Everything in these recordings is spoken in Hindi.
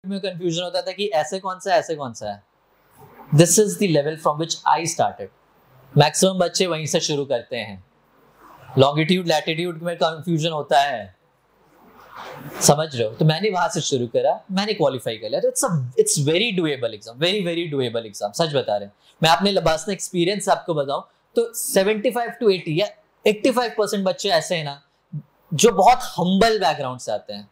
में कंफ्यूजन होता था कि ऐसे कौन सा है, ऐसे कौन सा है. This is the level from which I started. Maximum बच्चे वहीं से शुरू करते हैं. लॉन्गिट्यूड लैटिट्यूड में कंफ्यूजन होता है, समझ रहे हो. तो मैंने वहां से शुरू करा, मैंने क्वालिफाई कर लिया. तो it's very doable exam, very very doable exam. सच बता रहे हैं. मैं अपने लबासना एक्सपीरियंस आपको बताऊं तो 75 to 80 या 85% बच्चे ऐसे हैं ना जो बहुत हम्बल बैकग्राउंड से आते हैं.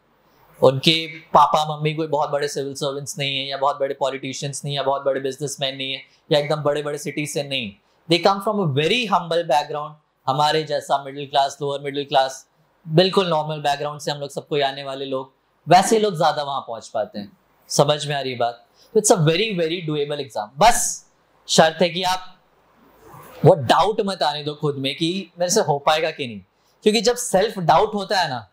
उनके पापा मम्मी कोई बहुत बड़े सिविल सर्वेंट्स नहीं है, या बहुत बड़े पॉलिटिशियंस नहीं है, या बहुत बड़े बिजनेसमैन नहीं है, या एकदम बड़े बड़े सिटी से नहीं. They come from a very humble background. हमारे जैसा middle class, lower middle class, बिल्कुल नॉर्मल बैकग्राउंड से हम लोग सबको आने वाले लोग, वैसे लोग ज्यादा वहां पहुंच पाते हैं. समझ में आ रही बात. तो it's a very very doable exam. बस शर्त है कि आप वो डाउट मत आने दो खुद में कि मेरे से हो पाएगा कि नहीं. क्योंकि जब सेल्फ डाउट होता है ना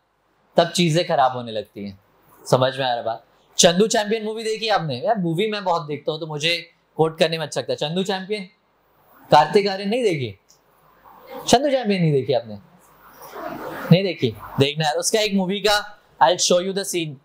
तब चीजें खराब होने लगती हैं. समझ में आ रहा बात. चंदू चैंपियन मूवी देखी आपने? यार मूवी मैं बहुत देखता हूँ तो मुझे कोट करने में अच्छा लगता है. चंदू चैंपियन, कार्तिक आर्यन नहीं देखी? चंदू चैंपियन नहीं देखी आपने? नहीं देखी? देखना है उसका एक मूवी का. I will show you the scene.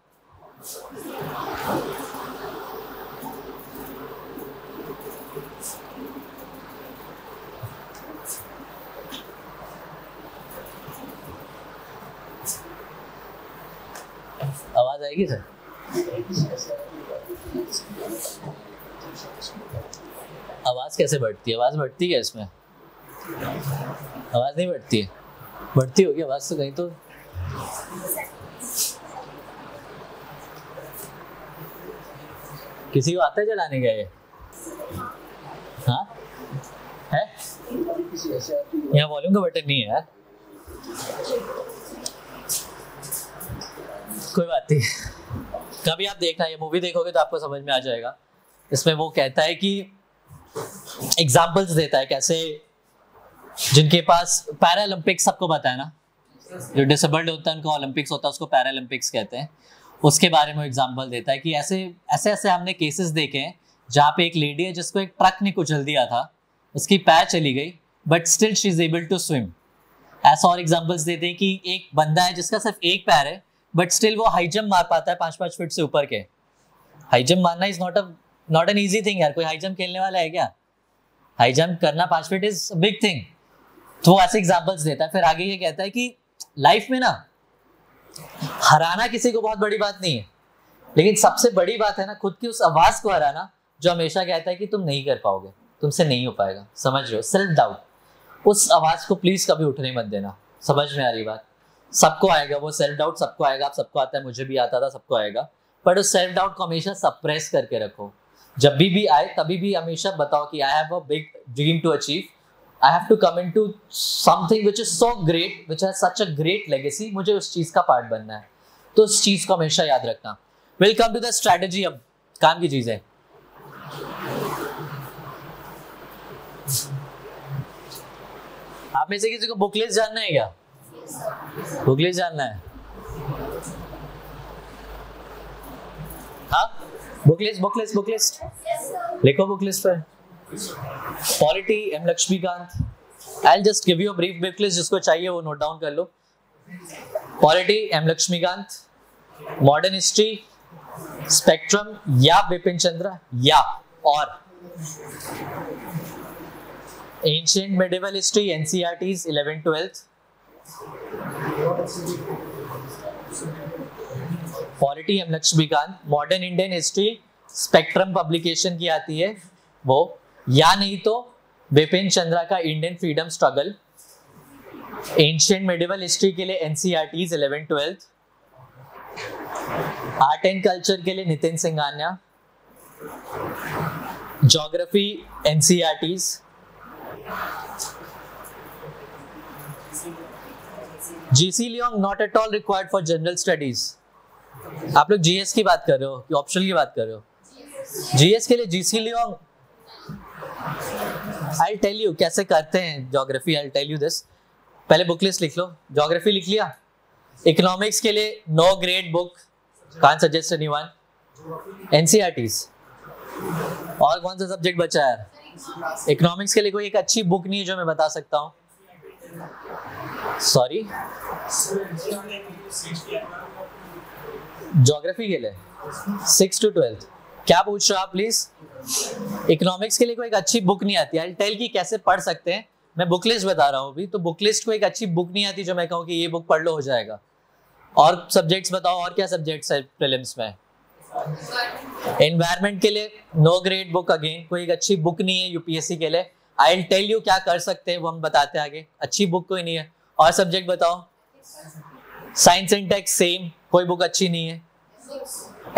आवाज आएगी सर? आवाज कैसे बढ़ती है? आवाज बढ़ती है इसमें? आवाज नहीं बढ़ती है? बढ़ती होगी आवाज तो कहीं. तो किसी को आता है चलाने का ये? हाँ है? यहाँ वॉल्यूम का बटन नहीं है यार. कोई बात नहीं, कभी आप देखना, ये मूवी देखोगे तो आपको समझ में आ जाएगा. इसमें वो कहता है कि एग्जाम्पल्स देता है कैसे जिनके पास पैरालंपिक्स, सबको पता है ना, जो डिसेबल्ड होता है उनको ओलंपिक्स होता है, उसको पैरालंपिक्स कहते हैं. उसके बारे में एग्जाम्पल देता है कि ऐसे ऐसे हमने केसेस देखे हैं जहाँ पे एक लेडी है जिसको एक ट्रक ने कुचल दिया था, उसकी पैर चली गई but still she is able to swim. ऐसा और एग्जाम्पल्स देते हैं कि एक बंदा है जिसका सिर्फ एक पैर है बट स्टिल वो हाई जंप मार पाता है 5-5 फीट से ऊपर के. हाई जंप मारना is not an easy thing यार. कोई हाई जंप खेलने वाला है क्या? हाई जंप करना 5 फीट इज बिग थिंग. तो वो ऐसे एग्जाम्पल्स देता है. फिर आगे ये कहता है कि लाइफ में ना हराना किसी को बहुत बड़ी बात नहीं है, लेकिन सबसे बड़ी बात है ना खुद की उस आवाज को हराना जो हमेशा कहता है कि तुम नहीं कर पाओगे, तुमसे नहीं हो पाएगा. समझ रहे हो? Self doubt. उस आवाज को प्लीज कभी उठने मत देना. समझ में आ रही बात? सबको आएगा वो सेल्फ डाउट, सबको आएगा. आप सबको आता है, मुझे भी आता था, सबको आएगा. बट उस सेल्फ डाउट को हमेशा सप्रेस करके रखो. जब भी आए तभी भी हमेशा बताओ कि I have a big dream to achieve. I have to come into something which is so great, which has such a great legacy. मुझे उस चीज का पार्ट बनना है. तो उस चीज को हमेशा याद रखना. We'll come to the strategy. अब काम की चीज है. आप में से किसी को बुक लिस्ट जानना है क्या? बुक लिस्ट जानना है? हाँ, बुक लिस्ट लिखो. बुक लिस्ट पर polity M Laxmikanth. I'll just give you a brief book list. जिसको चाहिए वो नोट डाउन कर लो. Polity M Laxmikanth, modern history spectrum या बिपिन चंद्र या और ancient medieval history NCERTs 11th-12th. Polity M Laxmikanth, modern Indian history spectrum publication की आती है वो, या नहीं तो बिपिन चंद्रा का Indian freedom struggle. Ancient medieval history के लिए NCERTs 11th-12th. Art and culture के लिए Nitin Singhania. Geography NCERTs. GC Leong not at all required for general studies. आप लोग जीएस की बात कर रहे हो कि ऑप्शनल की बात कर रहे हो? जीएस के लिए GC Leong. I'll tell you कैसे करते हैं geography. I'll tell you this. पहले बुक लिस्ट लिख लो. ज्योग्राफी लिख लिया. इकोनॉमिक्स के लिए no great book. Can't suggest anyone. NCERTs. और कौन सा सब्जेक्ट बचा है? इकोनॉमिक्स के लिए कोई एक अच्छी बुक नहीं है जो मैं बता सकता हूँ. सॉरी, ज्योग्राफी के लिए 6 to 12 क्या पूछ रहे हो आप प्लीज? इकोनॉमिक्स के लिए कोई एक अच्छी बुक नहीं आती। आई टेल कि कैसे पढ़ सकते हैं। मैं बुक लिस्ट बता रहा हूँ अभी, तो बुक लिस्ट को एक अच्छी बुक नहीं आती जो मैं कहूँ कि ये बुक पढ़ लो हो जाएगा। और सब्जेक्ट्स बताओ, और क्या सब्जेक्ट्स है प्रीलिम्स में? एनवायरनमेंट के लिए नो ग्रेड बुक, अगेन कोई एक अच्छी बुक नहीं है यूपीएससी के लिए। आई टेल यू क्या कर सकते हैं वो हम बताते हैं आगे, अच्छी बुक कोई नहीं है। और सब्जेक्ट बताओ। साइंस एंड टेक्स सेम, कोई बुक अच्छी नहीं है।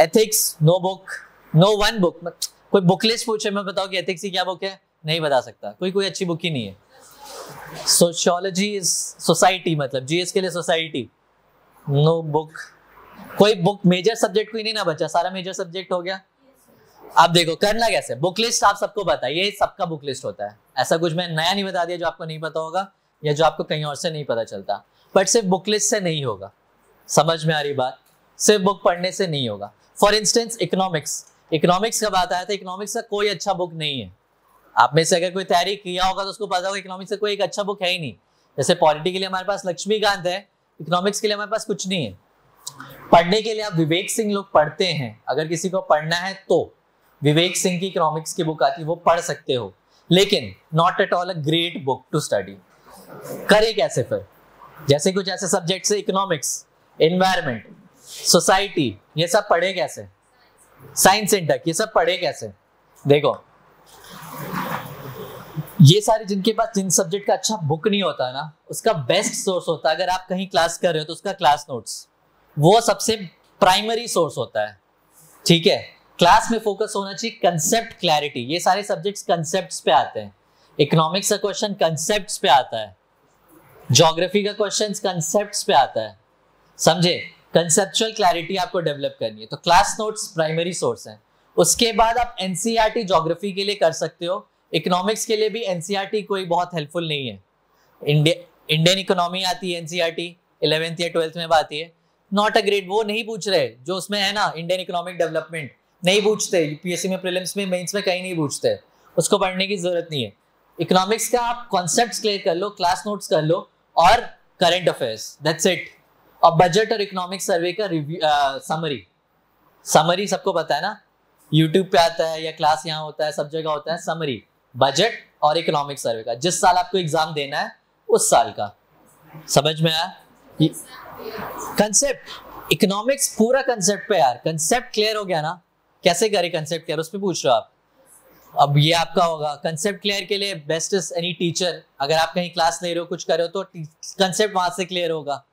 Ethics no book, no one book. कोई बुक लिस्ट पूछे मैं बताओ कि एथिक्स की क्या बुक है, नहीं बता सकता, कोई अच्छी बुक ही नहीं है। सोशियोलॉजी इज सोसाइटी, मतलब जीएस के लिए सोसाइटी, नो बुक। कोई बुक मेजर सब्जेक्ट कोई नहीं ना बचा, सारा मेजर सब्जेक्ट हो गया। आप देखो करना कैसे, बुक लिस्ट आप सबको पता है, ये सबका बुक लिस्ट होता है। ऐसा कुछ मैं नया नहीं बता दिया जो आपको नहीं पता होगा या जो आपको कहीं और से नहीं पता चलता। बट सिर्फ बुक लिस्ट से नहीं होगा, समझ में आ रही बात? सिर्फ बुक पढ़ने से नहीं होगा। फॉर इंस्टेंस इकोनॉमिक्स का बात आया था, इकोनॉमिक्स का कोई अच्छा बुक नहीं है। आप में से अगर कोई तैयारी किया होगा तो उसको पता होगा इकोनॉमिक्स का कोई एक अच्छा बुक है ही नहीं। जैसे पॉलिटी के लिए हमारे पास लक्ष्मीकांत है, इकोनॉमिक्स के लिए हमारे पास कुछ नहीं है। पढ़ने के लिए आप विवेक सिंह लोग पढ़ते हैं, अगर किसी को पढ़ना है तो विवेक सिंह की इकोनॉमिक्स की बुक आती है, वो पढ़ सकते हो, लेकिन not at all a great book to study. करे कैसे फिर? जैसे कुछ ऐसे सब्जेक्ट से इकोनॉमिक्स, एनवायरमेंट, सोसाइटी, ये सब पढ़े कैसे? साइंस एंड टेक, ये सब पढ़े कैसे? देखो ये सारे जिन सब्जेक्ट का अच्छा बुक नहीं होता है ना, उसका बेस्ट सोर्स होता है, अगर आप कहीं क्लास कर रहे हो तो उसका क्लास नोट्स, वो सबसे प्राइमरी सोर्स होता है। ठीक है, क्लास में फोकस होना चाहिए कंसेप्ट क्लैरिटी। ये सारे सब्जेक्ट्स कंसेप्ट्स पे आते हैं। इकोनॉमिक्स का क्वेश्चन कंसेप्ट्स पे आता है, ज्योग्राफी का क्वेश्चन कंसेप्ट्स पे आता है, समझे? कंसेप्चुअल क्लैरिटी आपको डेवलप करनी है, तो क्लास नोट्स प्राइमरी सोर्स है। उसके बाद आप एनसीईआरटी ज्योग्राफी के लिए कर सकते हो। इकोनॉमिक्स के लिए भी एनसीईआरटी कोई बहुत हेल्पफुल नहीं है। इंडियन इकोनॉमी आती है एनसीईआरटी, 11th या 12th में आती है, नॉट अ ग्रेड। वो नहीं पूछ रहे जो उसमें है ना, इंडियन इकोनॉमिक डेवलपमेंट नहीं पूछते, यूपीएससी में प्रीलिम्स में मेंस में कहीं नहीं पूछते, उसको पढ़ने की जरूरत नहीं है। इकोनॉमिक्स का आप कॉन्सेप्ट्स क्लियर कर लो, क्लास नोट्स कर लो और करंट अफेयर्स, दैट्स इट। और बजट और इकोनॉमिक सर्वे का रिव्यू, समरी सबको पता है ना, यूट्यूब पे आता है या क्लास यहाँ होता है, सब जगह होता है समरी, बजट और इकोनॉमिक सर्वे का, जिस साल आपको एग्जाम देना है उस साल का। समझ में आया? कंसेप्ट इकोनॉमिक्स पूरा कंसेप्ट पे यार, कंसेप्ट क्लियर हो गया ना, कैसे करे कंसेप्ट क्लियर, उस पे पूछ रहे हो आप। अब ये आपका होगा कंसेप्ट क्लियर के लिए बेस्ट इज एनी टीचर। अगर आप कहीं क्लास ले रहे हो, कुछ कर रहे हो, तो कंसेप्ट वहां से क्लियर होगा,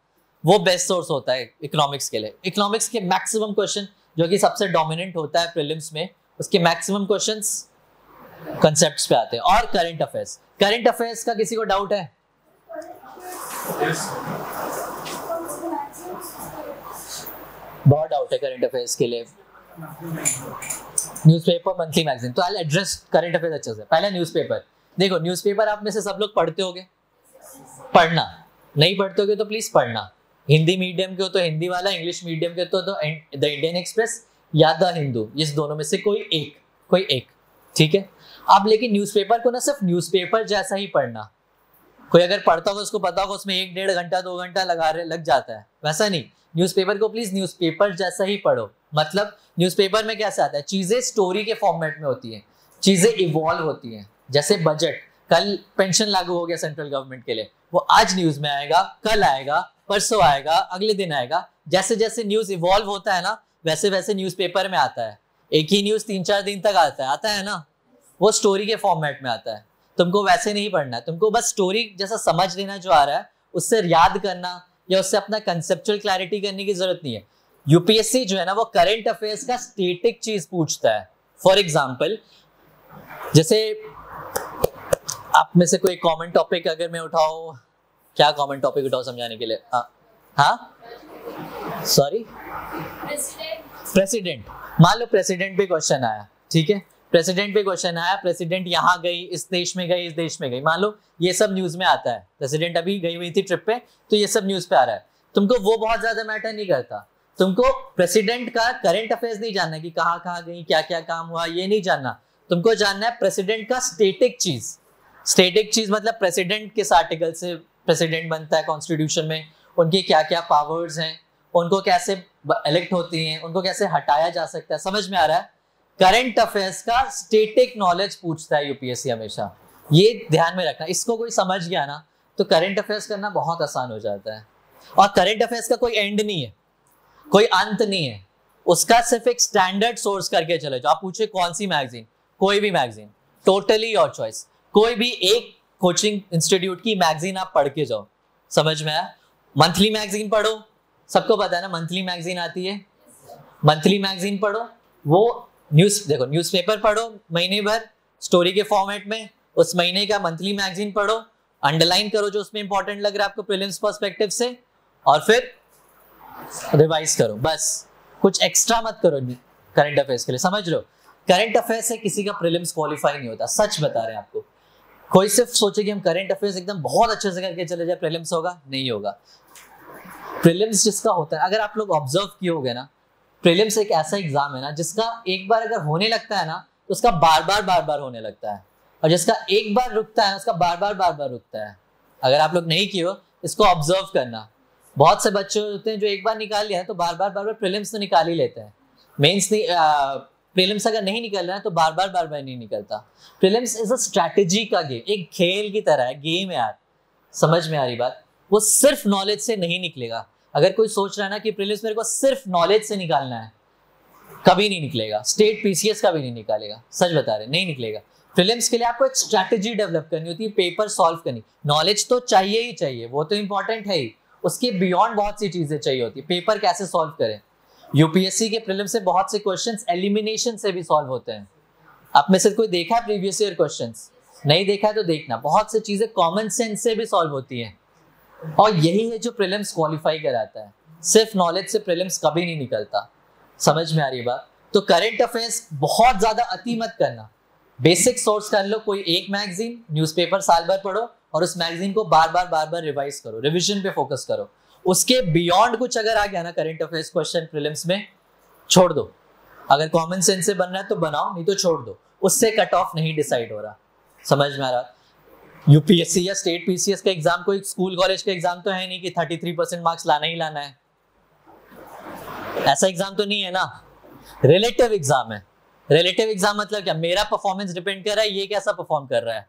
वो बेस्ट सोर्स होता है इकोनॉमिक्स के लिए। इकोनॉमिक्स के मैक्सिमम क्वेश्चन जो कि सबसे डोमिनेंट होता है प्रीलिम्स में, उसके मैक्सिमम क्वेश्चंस कंसेप्ट्स पे आते हैं। और करंट अफेयर्स का किसी को डाउट है? बहुत डाउट है करंट अफेयर्स के लिए। न्यूज़पेपर, मंथली मैगजीन, तो I will address current affairs अच्छे से। पहले न्यूज़पेपर देखो, न्यूज़पेपर आप में से सब लोग पढ़ते होगे, पढ़ना नहीं पढ़ते होगे तो प्लीज पढ़ना। हिंदी मीडियम के हो तो हिंदी वाला, इंग्लिश मीडियम के तो द इंडियन एक्सप्रेस या द हिंदू, इस दोनों में से कोई एक, ठीक है। अब लेकिन न्यूज़पेपर को ना सिर्फ न्यूज़पेपर जैसा ही पढ़ना, कोई अगर पढ़ता होगा उसको पता होगा उसमें 1-1.5 घंटा 2 घंटा लग जाता है, वैसा नहीं। न्यूज़पेपर को प्लीज न्यूज़पेपर जैसा ही पढ़ो। मतलब न्यूज़पेपर में कैसा आता है, चीजें स्टोरी के फॉर्मेट में होती हैं, चीजें इवॉल्व होती हैं। जैसे बजट, कल पेंशन लागू हो गया सेंट्रल गवर्नमेंट के लिए, वो आज न्यूज में आएगा, कल आएगा, परसों आएगा, अगले दिन आएगा। जैसे जैसे न्यूज इवॉल्व होता है ना, वैसे वैसे न्यूज़पेपर में आता है। एक ही न्यूज 3-4 दिन तक आता है ना, वो स्टोरी के फॉर्मेट में आता है। तुमको वैसे नहीं पढ़ना है, तुमको बस स्टोरी जैसा समझ लेना जो आ रहा है, उससे याद करना या उससे अपना कंसेप्चुअल क्लैरिटी करने की जरूरत नहीं है। यूपीएससी जो है ना, वो करंट अफेयर्स का स्टैटिक चीज पूछता है। फॉर एग्जाम्पल, जैसे आप में से कोई कॉमन टॉपिक अगर मैं उठाऊं, क्या कॉमन टॉपिक उठाऊं समझाने के लिए? हाँ सॉरी, प्रेसिडेंट। मान लो प्रेसिडेंट पे क्वेश्चन आया, ठीक है, प्रेसिडेंट पे क्वेश्चन आया, प्रेसिडेंट यहाँ गई, इस देश में गई, इस देश में गई, मान लो ये सब न्यूज में आता है। प्रेसिडेंट अभी गई हुई थी ट्रिप पे, तो ये सब न्यूज पे आ रहा है। तुमको वो बहुत ज्यादा मैटर नहीं करता, तुमको प्रेसिडेंट का करंट अफेयर्स नहीं जानना कि कहाँ कहाँ गई, क्या क्या काम हुआ, ये नहीं जानना। तुमको जानना है प्रेसिडेंट का स्टैटिक चीज मतलब प्रेसिडेंट किस आर्टिकल से प्रेसिडेंट बनता है कॉन्स्टिट्यूशन में, उनकी क्या क्या पावर्स हैं, उनको कैसे इलेक्ट होती हैं, उनको कैसे हटाया जा सकता है, समझ में आ रहा है। करंट अफेयर्स का स्टैटिक नॉलेज पूछता है यूपीएससी हमेशा, ये ध्यान में रखना। इसको कोई समझ गया ना तो करंट अफेयर्स करना बहुत आसान हो जाता है। और करंट अफेयर्स का कोई एंड नहीं है, कोई अंत नहीं है, उसका सिर्फ एक स्टैंडर्ड सोर्स करके चले जाओ। आप पूछे कौन सी मैगजीन, कोई भी मैगजीन, टोटली योर चॉइस, कोई भी एक कोचिंग इंस्टीट्यूट की मैगजीन आप पढ़ के जाओ, समझ में आया। मंथली मैगजीन पढ़ो, सबको पता है ना मंथली मैगजीन आती है, मंथली मैगजीन पढ़ो। वो देखो न्यूज़पेपर पढ़ो महीने भर स्टोरी के फॉर्मेट में, उस महीने का मंथली मैगजीन पढ़ो, अंडरलाइन करो जो उसमें इंपॉर्टेंट लग रहा है आपको प्रीलिम्स पर्सपेक्टिव से, और फिर रिवाइज करो। बस कुछ एक्स्ट्रा मत करो करंट अफेयर्स के लिए, समझ लो। करंट अफेयर्स से किसी का प्रीलिम्स क्वालिफाई नहीं होता, सच बता रहे हैं आपको। कोई सिर्फ सोचे कि हम करंट अफेयर्स एकदम बहुत अच्छे से करके चले जाए प्रीलिम्स होगा, नहीं होगा। प्रीलिम्स जिसका होता है, अगर आप लोग ऑब्जर्व किए होगे ना, प्रीलिम्स एक ऐसा एग्जाम है ना जिसका एक बार अगर होने लगता है ना तो उसका बार बार होने लगता है, और जिसका एक बार रुकता है उसका बार बार रुकता है। अगर आप लोग नहीं किए हो इसको ऑब्जर्व करना। बहुत से बच्चे होते हैं जो एक बार निकाल लिया है तो बार बार प्रीलिम्स तो निकाल ही लेते हैं, मेंस नहीं। प्रीलिम्स अगर नहीं निकल रहा है तो बार बार नहीं निकलता। प्रीलिम्स इज अ स्ट्रैटेजी का गेम, एक खेल की तरह है, गेम है यार, समझ में आ रही बात। वो सिर्फ नॉलेज से नहीं निकलेगा। अगर कोई सोच रहा है ना कि प्रीलिम्स मेरे को सिर्फ नॉलेज से निकालना है, कभी नहीं निकलेगा। स्टेट पीसीएस का भी नहीं निकालेगा, सच बता रहे, नहीं निकलेगा। प्रीलिम्स के लिए आपको एक स्ट्रैटेजी डेवलप करनी होती है, पेपर सॉल्व करनी। नॉलेज तो चाहिए ही चाहिए, वो तो इंपॉर्टेंट है ही, उसके बियॉन्ड बहुत सी चीजें चाहिए होती है। पेपर कैसे सॉल्व करें, यूपीएससी के प्रीलिम्स से बहुत से क्वेश्चंस एलिमिनेशन से भी सॉल्व होते हैं। आप में से कोई देखा है प्रीवियस ईयर क्वेश्चंस? नहीं देखा है तो देखना, बहुत सी चीजें कॉमन सेंस से भी सॉल्व होती हैं, और यही है जो प्रीलिम्स क्वालिफाई कराता है। सिर्फ नॉलेज से प्रीलिम्स कभी नहीं निकलता, समझ में आ रही बात। तो करंट अफेयर्स बहुत ज्यादा अति मत करना, बेसिक सोर्स कर लो, कोई एक मैगजीन, न्यूज़पेपर साल भर पढ़ो और उस मैगजीन को बार बार रिवाइज करो, रिवीजन पे फोकस करो। उसके बियॉन्ड कुछ अगर आ गया ना करंट अफेयर्स क्वेश्चन प्रीलिम्स में, छोड़ दो। अगर कॉमन सेंस से बनना है तो बनाओ, नहीं तो छोड़ दो, उससे कट ऑफ नहीं डिसाइड हो रहा, समझ में आ रहा। यूपीएससी या स्टेट पीसीएस का एग्जाम कोई स्कूल कॉलेज का एग्जाम तो है नहीं कि 33% मार्क्स लाना ही लाना है, ऐसा एग्जाम तो नहीं है ना। रिलेटिव एग्जाम है। रिलेटिव एग्जाम मतलब क्या, मेरा परफॉर्मेंस डिपेंड कर रहा है ये कैसा परफॉर्म कर रहा है।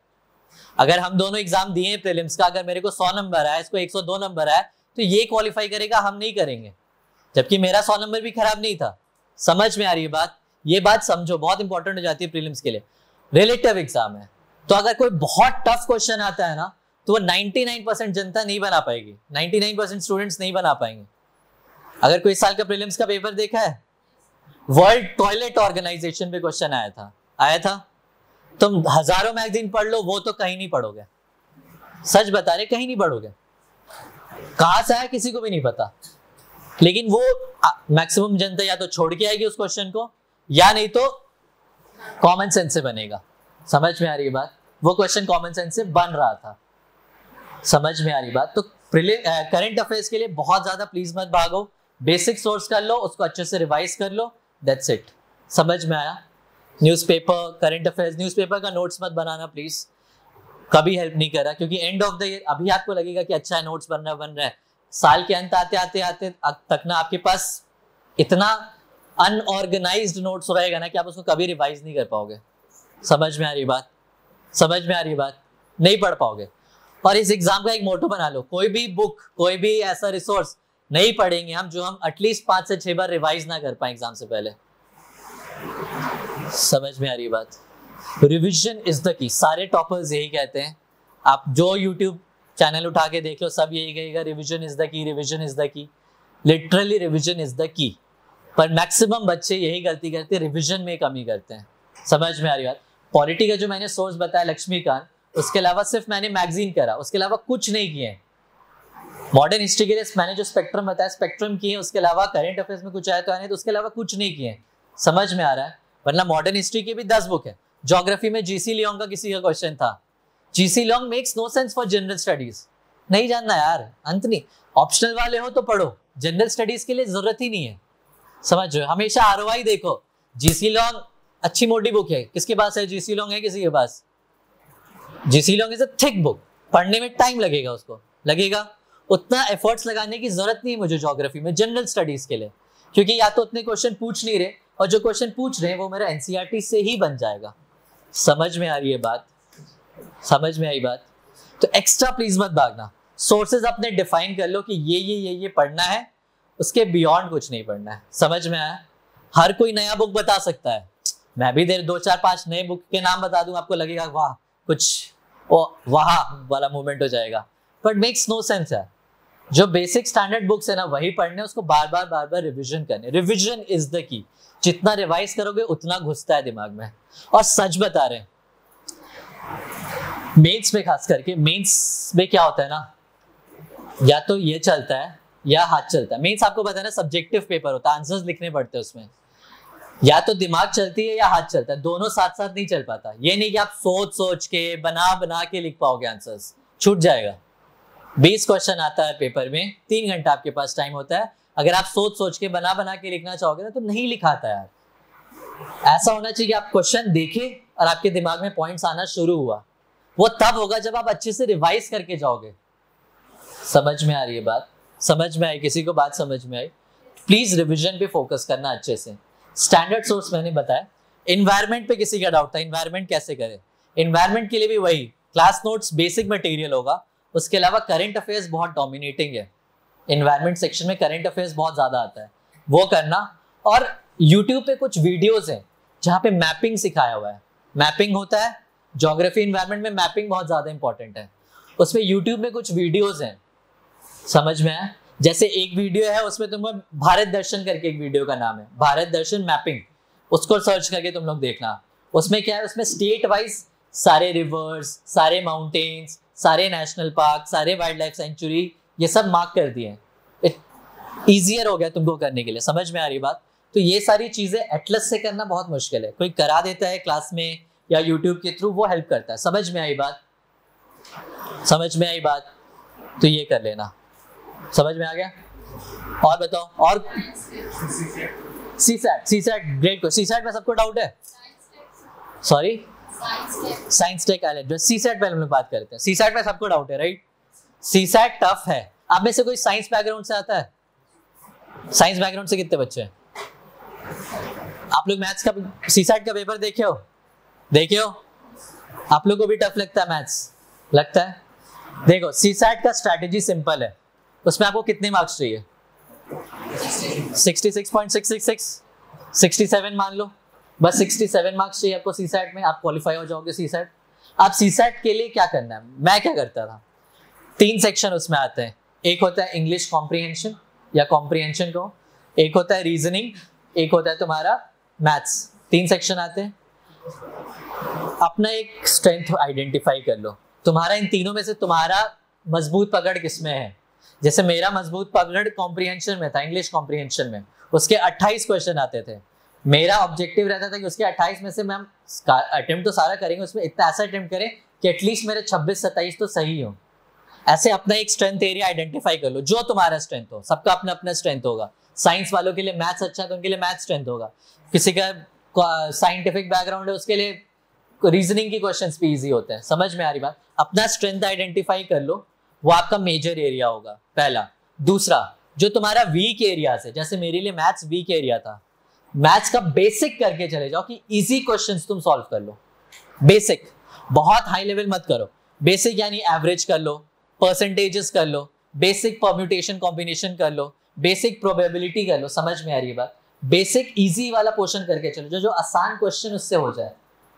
अगर हम दोनों एग्जाम दिए प्रीलिम्स का, अगर मेरे को 100 नंबर आया, इसको 102 नंबर आया, तो ये क्वालिफाई करेगा, हम नहीं करेंगे, जबकि मेरा 100 नंबर भी खराब नहीं था। समझ में आ रही है बात, ये बात समझो, बहुत इंपॉर्टेंट हो जाती है प्रीलिम्स के लिए। रिलेटिव एग्जाम है तो अगर कोई बहुत टफ क्वेश्चन आता है ना तो वो 99% जनता नहीं बना पाएगी, 99% स्टूडेंट्स नहीं बना पाएंगे। अगर कोई साल का प्रीलिम्स का पेपर देखा है, वर्ल्ड टॉयलेट ऑर्गेनाइजेशन पे क्वेश्चन आया था। तुम हजारों मैगजीन पढ़ लो, वो तो कहीं नहीं पढ़ोगे, सच बता रहे, कहीं नहीं पढ़ोगे। कहां से आया किसी को भी नहीं पता, लेकिन वो मैक्सिमम जनता या तो छोड़ के आएगी उस क्वेश्चन को, या नहीं तो कॉमन सेंस से बनेगा। समझ में आ रही बात, वो क्वेश्चन कॉमन सेंस से बन रहा था, समझ में आ रही बात। तो करंट अफेयर्स के लिए बहुत ज्यादा प्लीज मत भागो, बेसिक सोर्स कर लो, उसको अच्छे से रिवाइज कर लो, दैट्स इट। समझ में आया। न्यूज़पेपर, करंट अफेयर्स, न्यूज़पेपर का नोट्स मत बनाना प्लीज, कभी हेल्प नहीं करा, क्योंकि एंड ऑफ द ईयर अभी आपको लगेगा कि अच्छा है नोट्स बन रहा है, साल के अंत आते तक ना आपके पास इतना अनऑर्गेनाइज्ड नोट्स रहेगा ना कि आप उसको कभी रिवाइज नहीं कर पाओगे। समझ में आ रही बात, समझ में आ रही बात, नहीं पढ़ पाओगे। और इस एग्जाम का एक मोटो बना लो, कोई भी बुक, कोई भी ऐसा रिसोर्स नहीं पढ़ेंगे हम जो हम एटलीस्ट 5 से 6 बार रिवाइज ना कर पाए एग्जाम से पहले। समझ में आ रही बात। रिवीजन इज द की, सारे टॉपर्स यही कहते हैं। आप जो यूट्यूब चैनल उठा के देख लो, सब यही कहेगा revision is the key, revision is the key. Literally revision is the key, पर मैक्सिमम बच्चे यही गलती करते हैं, रिवीजन में कमी करते हैं। समझ में आ रही बात। पॉलिटी का जो मैंने सोर्स बताया लक्ष्मीकांत, उसके अलावा सिर्फ मैंने मैगजीन करा, उसके अलावा कुछ नहीं किए। मॉडर्न हिस्ट्री के लिए मैंने जो स्पेक्ट्रम बताया, स्पेक्ट्रम किए, उसके अलावा करंट अफेयर्स में कुछ आया तो आने, तो उसके अलावा कुछ नहीं किए। समझ में आ रहा है। वरना मॉडर्न हिस्ट्री की भी 10 बुक है। ज्योग्राफी में जीसी लियोंग का किसी का क्वेश्चन था, GC Leong makes no sense for general studies, नहीं जानना यार, अंत नहीं। ऑप्शनल वाले हो तो पढ़ो, जनरल स्टडीज के लिए जरूरत ही नहीं है। समझ रहे हो, हमेशा आरओआई देखो। जीसी लियोंग अच्छी मोटी बुक है, किसके पास है जीसी लियोंग? है किसी के पास? GC Leong is a thick book, पढ़ने में टाइम लगेगा उसको, लगेगा। उतना एफर्ट्स लगाने की जरूरत नहीं है मुझे ज्योग्राफी में, जनरल स्टडीज के लिए, क्योंकि या तो उतने क्वेश्चन पूछ नहीं रहे, और जो क्वेश्चन पूछ रहे हैं वो मेरा एनसीईआरटी से ही बन जाएगा। समझ में आ रही है बात? समझ में आई बात? तो एक्स्ट्रा प्लीज मत भागना। सोर्सेज अपने डिफाइन कर लो कि ये पढ़ना है, उसके बियॉन्ड कुछ नहीं पढ़ना है। समझ में आया? हर कोई नया बुक बता सकता है, मैं भी 2-4-5 नए बुक के नाम बता दूं, आपको लगेगा वाह कुछ वाह वाला मूवमेंट हो जाएगा, बट मेक्स नो सेंस है। जो बेसिक स्टैंडर्ड बुक्स है ना वही पढ़ने, उसको बार बार रिविजन करने। Revision is the key. जितना रिवाइज करोगे उतना घुसता है दिमाग में। और सच बता रहे हैं, मेंस में खास करके, मेंस में क्या होता है ना, या तो ये चलता है या हाथ चलता है। मेंस आपको पता है ना सब्जेक्टिव पेपर होता है, आंसर्स लिखने पड़ते हैं उसमें, या तो दिमाग चलती है या हाथ चलता है, दोनों साथ साथ नहीं चल पाता। ये नहीं कि आप सोच सोच के बना के लिख पाओगे, आंसर्स छूट जाएगा। 20 क्वेश्चन आता है पेपर में, 3 घंटा आपके पास टाइम होता है, अगर आप सोच सोच के बना के लिखना चाहोगे ना तो नहीं लिखाता यार। ऐसा होना चाहिए कि आप क्वेश्चन देखे और आपके दिमाग में पॉइंट्स आना शुरू हुआ। वो तब होगा जब आप अच्छे से रिवाइज करके जाओगे। समझ में आ रही है बात? समझ में आई? किसी को बात समझ में आई? प्लीज रिविजन पे फोकस करना अच्छे से। स्टैंडर्ड सोर्स मैंने बताया। एनवायरनमेंट पे किसी का डाउट था, एनवायरनमेंट कैसे करें? एनवायरनमेंट के लिए भी वही क्लास नोट्स बेसिक मटेरियल होगा, उसके अलावा करंट अफेयर्स बहुत डोमिनेटिंग है। एनवायरनमेंट सेक्शन में करंट अफेयर्स बहुत ज्यादा आता है, वो करना। और यूट्यूब पे कुछ वीडियोस हैं जहाँ पे मैपिंग सिखाया हुआ है। मैपिंग होता है ज्योग्राफी एनवायरनमेंट में, मैपिंग बहुत ज्यादा इंपॉर्टेंट है। उसमें यूट्यूब में कुछ वीडियोस हैं, समझ में आया? जैसे एक वीडियो है उसमें तुम भारत दर्शन करके, एक वीडियो का नाम है भारत दर्शन मैपिंग, उसको सर्च करके तुम लोग देखना। उसमें क्या है, उसमें स्टेट वाइज सारे रिवर्स, सारे माउंटेन्स, सारे नेशनल पार्क, सारे वाइल्ड लाइफ सेंचुरी, ये सब मार्क कर दिए हैं। ईजियर हो गया तुमको करने के लिए। समझ में आ रही बात? तो ये सारी चीजें एटलस से करना बहुत मुश्किल है, कोई करा देता है क्लास में या यूट्यूब के थ्रू, वो हेल्प करता है। समझ में आई बात? समझ में आई बात? तो ये कर लेना। समझ में आ गया? और बताओ। और सीसैट ग्रेट को। सीसैट में सबको डाउट है? Sorry, science tech island. CSAT पे हम लोग बात करते हैं। सीसैट में सबको डाउट है, राइट? सीसैट टफ है। आप में से कोई साइंस बैकग्राउंड से आता है? साइंस बैकग्राउंड से कितने बच्चे हैं? आप लोग मैथ्स का सीसैट का पेपर देखे हो? देखे हो? आप लोग को भी टफ लगता है मैथ्स? लगता है? देखो, सीसैट का स्ट्रैटेजी सिंपल है। उसमें आपको कितने मार्क्स चाहिए? 66.666, 67 मान लो, बस 67 मार्क्स चाहिए आपको सीसैट में, आप क्वालिफाई हो जाओगे सीसैट। आप सीसैट के लिए क्या करना है, मैं क्या करता था, 3 सेक्शन उसमें आते हैं। एक होता है इंग्लिश कॉम्प्रिहेंशन या कॉम्प्रिहेंशन को, एक होता है रीजनिंग, एक होता है तुम्हारा मैथ्स। 3 सेक्शन आते हैं। अपना एक स्ट्रेंथ आइडेंटिफाई कर लो, तुम्हारा इन तीनों में से तुम्हारा मजबूत पकड़ किसमें है। जैसे मेरा मजबूत पकड़ कॉम्प्रिहेंशन में था, इंग्लिश कॉम्प्रिहेंशन में, उसके 28 क्वेश्चन आते थे। मेरा ऑब्जेक्टिव रहता था कि उसके 28 में से मैम अटेम्प्ट तो सारा करेंगे, उसमें इतना ऐसा अटेम्प्ट करें कि एटलीस्ट मेरे 26-27 तो सही हो। ऐसे अपना एक स्ट्रेंथ एरिया आइडेंटिफाई कर लो, जो तुम्हारा स्ट्रेंथ हो। सबका अपना अपना स्ट्रेंथ होगा। साइंस वालों के लिए मैथ्स अच्छा है तो उनके लिए मैथ्स स्ट्रेंथ होगा, किसी का साइंटिफिक बैकग्राउंड है उसके लिए रीजनिंग के क्वेश्चंस भी इजी होते हैं। समझ में आ रही बात? अपना स्ट्रेंथ आइडेंटिफाई कर लो, वो आपका मेजर एरिया होगा, पहला। दूसरा, जो तुम्हारा वीक एरिया है, जैसे मेरे लिए मैथ्स वीक एरिया था, मैथ्स का बेसिक करके चले जाओ कि इजी क्वेश्चंस तुम सॉल्व कर लो। बेसिक, बहुत हाई लेवल मत करो। बेसिक यानी एवरेज कर लो, परसेंटेजेस कर लो, बेसिक परम्यूटेशन कॉम्बिनेशन कर लो, बेसिक प्रोबेबिलिटी कर लो। समझ में आ रही है बात? बेसिक इजी वाला पोर्शन करके चलो, जो आसान क्वेश्चन उससे हो जाए।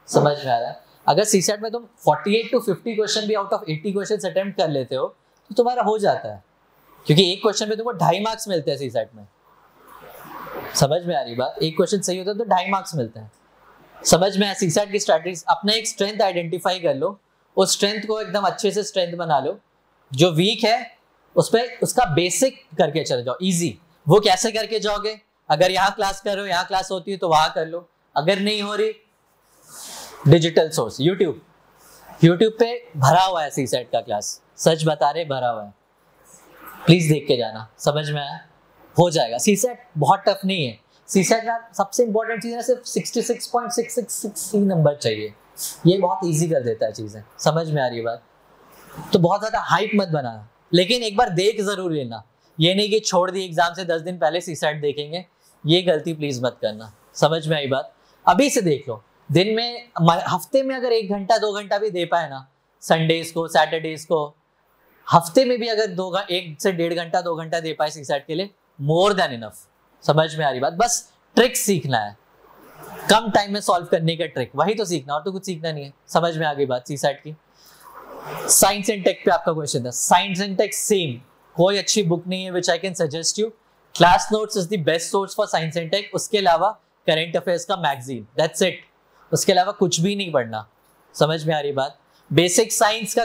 समझ में आ रहा है? अगर सीसेट में तुम 48 to 50 क्वेश्चन भी आउट ऑफ 80 क्वेश्चन अटेम्प्ट कर लेते हो तो तुम्हारा हो जाता है, क्योंकि एक क्वेश्चन में तुमको 2.5 मार्क्स मिलते हैं सीसेट में। समझ में आ रही बात? एक क्वेश्चन सही होता है तो 2.5 मार्क्स मिलते हैं। समझ में? सीसेट की स्ट्रैटेजी, अपना एक स्ट्रेंथ आइडेंटिफाई कर लो, उस स्ट्रेंथ को एकदम अच्छे से स्ट्रेंथ बना लो। जो वीक है उस पर उसका बेसिक करके चले जाओ, इजी। वो कैसे करके जाओगे? अगर यहाँ क्लास कर रहे हो, यहाँ क्लास होती है तो वहां कर लो, अगर नहीं हो रही डिजिटल सोर्स, यूट्यूब पे भरा हुआ है सीसेट का क्लास, सच बता रहे भरा हुआ है, प्लीज देख के जाना। समझ में आया? हो जाएगा। सीसेट बहुत टफ नहीं है। सीसेट में सबसे इंपॉर्टेंट चीज है सिर्फ 66.666 नंबर चाहिए, ये बहुत इजी कर देता है चीजें। समझ में आ रही है बात? तो बहुत ज्यादा हाइप मत बनाना, लेकिन एक बार देख जरूर लेना। ये नहीं कि छोड़ दी एग्जाम से 10 दिन पहले सीसैट देखेंगे, ये गलती प्लीज मत करना। समझ में आई बात? अभी से देख लो। दिन में, हफ्ते में अगर 1 घंटा 2 घंटा भी दे पाए ना, संडेज को, सैटरडेज को, हफ्ते में भी अगर 1 से 1.5 घंटा 2 घंटा दे पाए सीसैट के लिए, मोर देन इनफ। समझ में आ रही बात? बस ट्रिक सीखना है, कम टाइम में सॉल्व करने का ट्रिक, वही तो सीखना, और तो कुछ सीखना नहीं है। समझ में आ गई बात सीसैट की? साइंस एंड टेक पे आपका क्वेश्चन था। साइंस एंड टेक सेम, कोई अच्छी बुक नहीं है which I can suggest you. Class notes is the best source for science and tech. उसके अलावा करंट अफेयर्स का मैगजीन, दैट्स इट। उसके अलावा कुछ भी नहीं पढ़ना। समझ में आ रही बात? बेसिक साइंस का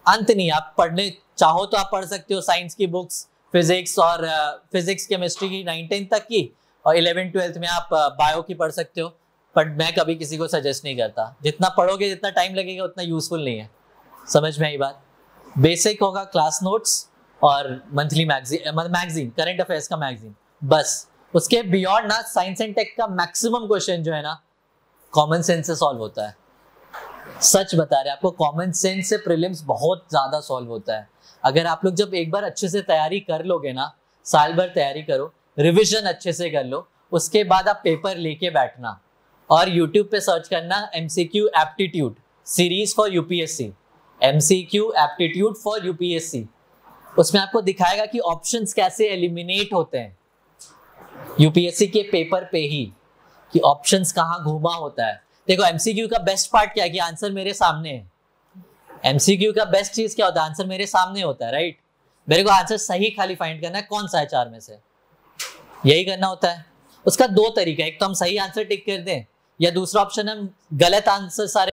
अंत नहीं, आप पढ़ने चाहो तो आप पढ़ सकते हो साइंस की बुक्स, फिजिक्स और फिजिक्स केमिस्ट्री की 9-10 तक की, और 11-12 में आप बायो की पढ़ सकते हो। बट मैं कभी किसी को सजेस्ट नहीं करता, जितना पढ़ोगे जितना टाइम लगेगा उतना यूजफुल नहीं है। समझ में आई बात? बेसिक होगा क्लास नोट्स और मंथली मैगजीन, करंट अफेयर्स का मैगजीन, बस। उसके बियॉन्ड ना साइंस एंड टेक का मैक्सिमम क्वेश्चन जो है ना कॉमन सेंस से सॉल्व होता है। सच बता रहे आपको, कॉमन सेंस से प्रीलिम्स बहुत ज्यादा सॉल्व होता है। अगर आप लोग जब एक बार अच्छे से तैयारी कर लोगे ना, साल भर तैयारी करो, रिविजन अच्छे से कर लो, उसके बाद आप पेपर लेके बैठना और यूट्यूब पे सर्च करना MCQ aptitude series for UPSC, MCQ aptitude for UPSC. उसमें आपको दिखाएगा कि ऑप्शंस कैसे एलिमिनेट होते हैं यूपीएससी के पेपर पे ही, कि ऑप्शंस कहाँ घूमा होता है। देखो एमसीक्यू का बेस्ट पार्ट क्या है कि आंसर मेरे सामने है। एमसीक्यू का बेस्ट चीज क्या होता है? आंसर मेरे सामने होता है, राइट? मेरे को आंसर सही खाली फाइंड करना है, कौन सा है 4 में से, यही करना होता है। उसका 2 तरीका है, एक तो हम सही आंसर टिक कर दें, या दूसरा ऑप्शन हम गलत आंसर सारे